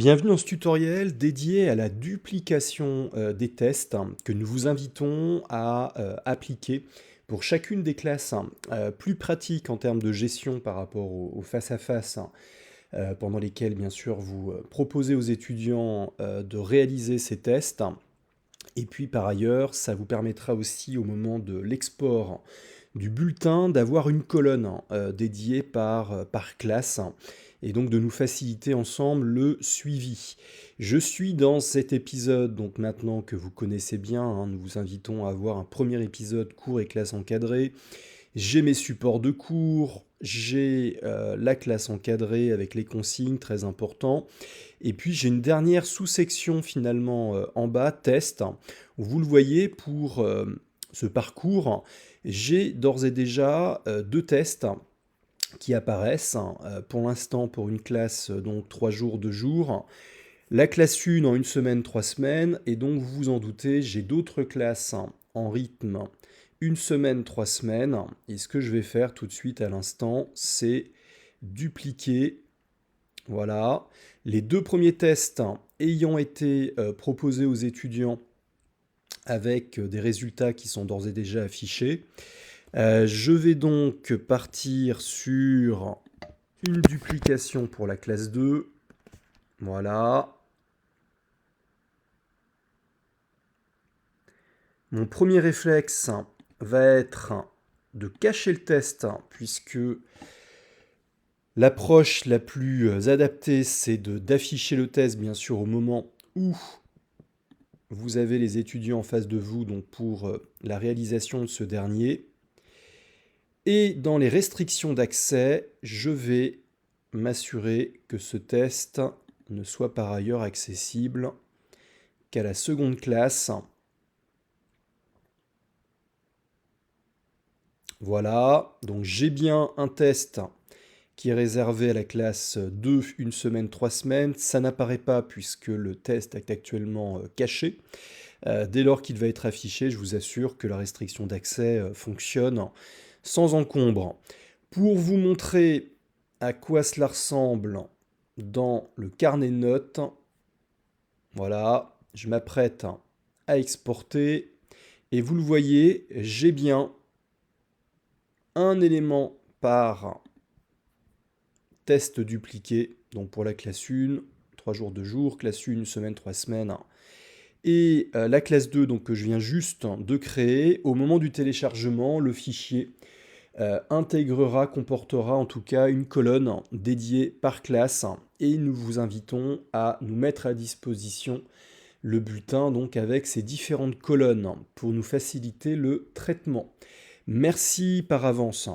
Bienvenue dans ce tutoriel dédié à la duplication des tests que nous vous invitons à appliquer pour chacune des classes plus pratiques en termes de gestion par rapport au face-à-face pendant lesquels bien sûr vous proposez aux étudiants de réaliser ces tests. Et puis par ailleurs, ça vous permettra aussi au moment de l'export du bulletin d'avoir une colonne dédiée par classe et donc de nous faciliter ensemble le suivi. Je suis dans cet épisode, donc maintenant que vous connaissez bien, nous vous invitons à avoir un premier épisode cours et classe encadrée. J'ai mes supports de cours, j'ai la classe encadrée avec les consignes, très important. Et puis j'ai une dernière sous-section finalement en bas, test, où vous le voyez pour ce parcours, j'ai d'ores et déjà deux tests qui apparaissent. Pour l'instant, pour une classe, donc 3 jours, 2 jours. La classe 1 en une semaine, 3 semaines. Et donc, vous vous en doutez, j'ai d'autres classes en rythme une semaine, 3 semaines. Et ce que je vais faire tout de suite à l'instant, c'est dupliquer. Voilà. Les deux premiers tests ayant été proposés aux étudiants avec des résultats qui sont d'ores et déjà affichés. Je vais donc partir sur une duplication pour la classe 2. Voilà. Mon premier réflexe va être de cacher le test, puisque l'approche la plus adaptée, c'est d'afficher le test, bien sûr, au moment où vous avez les étudiants en face de vous, donc pour la réalisation de ce dernier. Et dans les restrictions d'accès, je vais m'assurer que ce test ne soit par ailleurs accessible qu'à la seconde classe. Voilà, donc j'ai bien un test qui est réservé à la classe 2, une semaine, 3 semaines. Ça n'apparaît pas puisque le test est actuellement caché. Dès lors qu'il va être affiché, je vous assure que la restriction d'accès fonctionne sans encombre. Pour vous montrer à quoi cela ressemble dans le carnet de notes, voilà, je m'apprête à exporter et vous le voyez, j'ai bien un élément par test dupliqué, donc pour la classe 1, 3 jours, 2 jours, classe 1, semaine, 3 semaines, et la classe 2 donc, que je viens juste de créer. Au moment du téléchargement, le fichier comportera en tout cas une colonne dédiée par classe et nous vous invitons à nous mettre à disposition le bulletin donc avec ces différentes colonnes pour nous faciliter le traitement. Merci par avance.